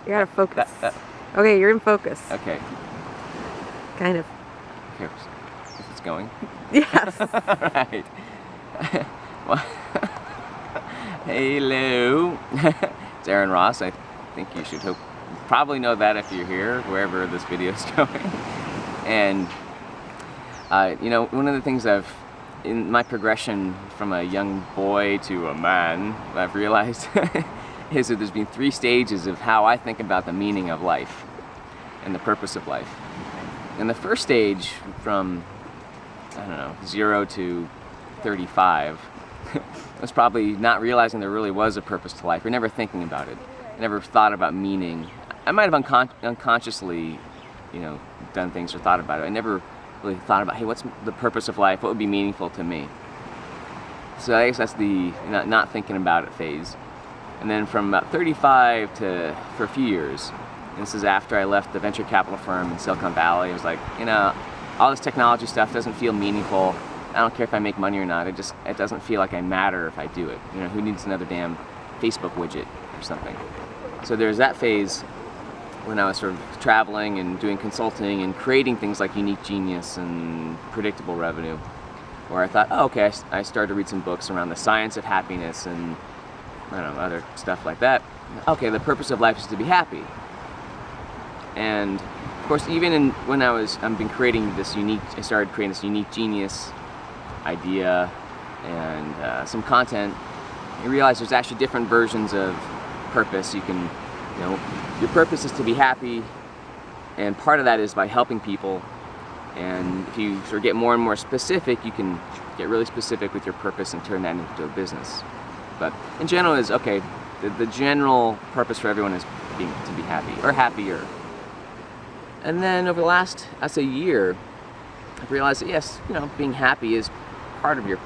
gotta focus. Okay, you're in focus. Okay. Kind of. Okay, it's going? Yes. Right. Well, hello. It's Aaron Ross. I think you should probably know that if you're here, wherever this video is going. And you know, one of the things in my progression from a young boy to a man, I've realized is that there's been 3 stages of how I think about the meaning of life and the purpose of life. And the first stage, from, I don't know, 0 to 35, was probably not realizing there really was a purpose to life, or never thinking about it. I never thought about meaning. I might have unconsciously, you know, done things or thought about it. I never really thought about, hey, what's the purpose of life? What would be meaningful to me? So I guess that's the not thinking about it phase. And then from about 35 to, for a few years, and this is after I left the venture capital firm in Silicon Valley, I was like, you know, all this technology stuff doesn't feel meaningful. I don't care if I make money or not. It doesn't feel like I matter if I do it. You know, who needs another damn Facebook widget or something? So there's that phase when I was sort of traveling and doing consulting and creating things like Unique Genius and Predictable Revenue, where I thought, oh, okay, I started to read some books around the science of happiness and, I don't know, other stuff like that. Okay, the purpose of life is to be happy. And of course, even when I've been creating this I started creating this Unique Genius idea and some content. You realize there's actually different versions of purpose. You can, you know, your purpose is to be happy, and part of that is by helping people. And if you sort of get more and more specific, you can get really specific with your purpose and turn that into a business. But in general, is okay. The general purpose for everyone is to be happy or happier. And then over the last, I'd say, year, I've realized that yes, you know, being happy is part of your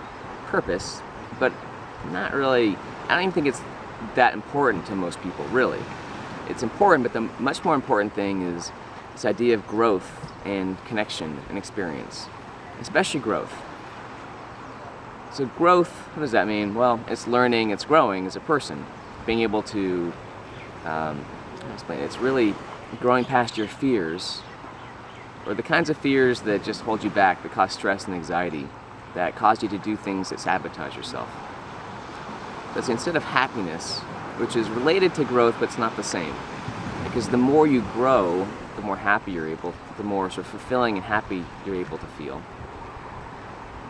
purpose, but not really. I don't even think it's that important to most people, really. It's important, but the much more important thing is this idea of growth and connection and experience, especially growth. So growth, what does that mean? Well, it's learning, it's growing as a person, being able to, how to explain it? It's really growing past your fears, or the kinds of fears that just hold you back, that cause stress and anxiety, that cause you to do things that sabotage yourself. But instead of happiness, which is related to growth, but it's not the same. Because the more you grow, the more happy you're able, the more sort of fulfilling and happy you're able to feel.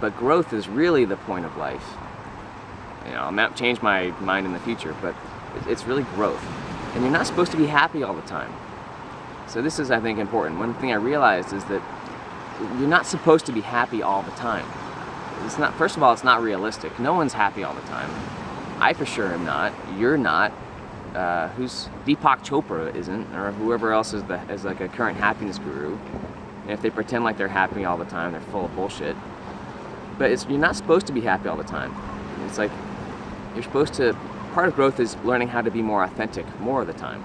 But growth is really the point of life. You know, I might change my mind in the future, but it's really growth. And you're not supposed to be happy all the time. So this is, I think, important. One thing I realized is that you're not supposed to be happy all the time. It's not, first of all, it's not realistic. No one's happy all the time. I for sure am not. You're not. Who's Deepak Chopra isn't, or whoever else is like a current happiness guru. And if they pretend like they're happy all the time, they're full of bullshit. But you're not supposed to be happy all the time. It's like you're supposed to. Part of growth is learning how to be more authentic more of the time.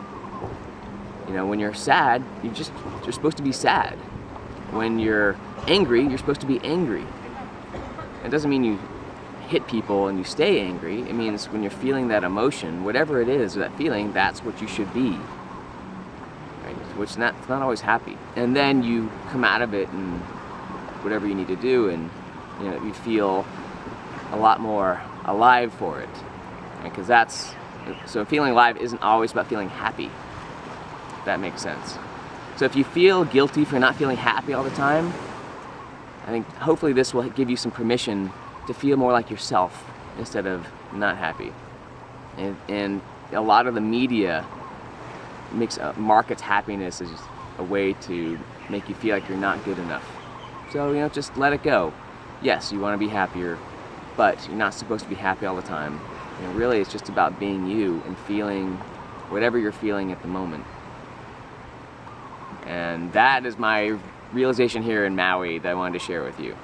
You know, when you're sad, you're supposed to be sad. When you're angry, you're supposed to be angry. It doesn't mean you hit people and you stay angry. It means when you're feeling that emotion, whatever it is, that feeling, that's what you should be. Right? Which it's not always happy. And then you come out of it and whatever you need to do, and you know, you feel a lot more alive for it. Because so feeling alive isn't always about feeling happy. If that makes sense. So if you feel guilty for not feeling happy all the time, I think hopefully this will give you some permission to feel more like yourself instead of not happy. And a lot of the media markets happiness as a way to make you feel like you're not good enough. So, you know, just let it go. Yes, you want to be happier, but you're not supposed to be happy all the time. You know, really, it's just about being you and feeling whatever you're feeling at the moment. And that is my realization here in Maui that I wanted to share with you.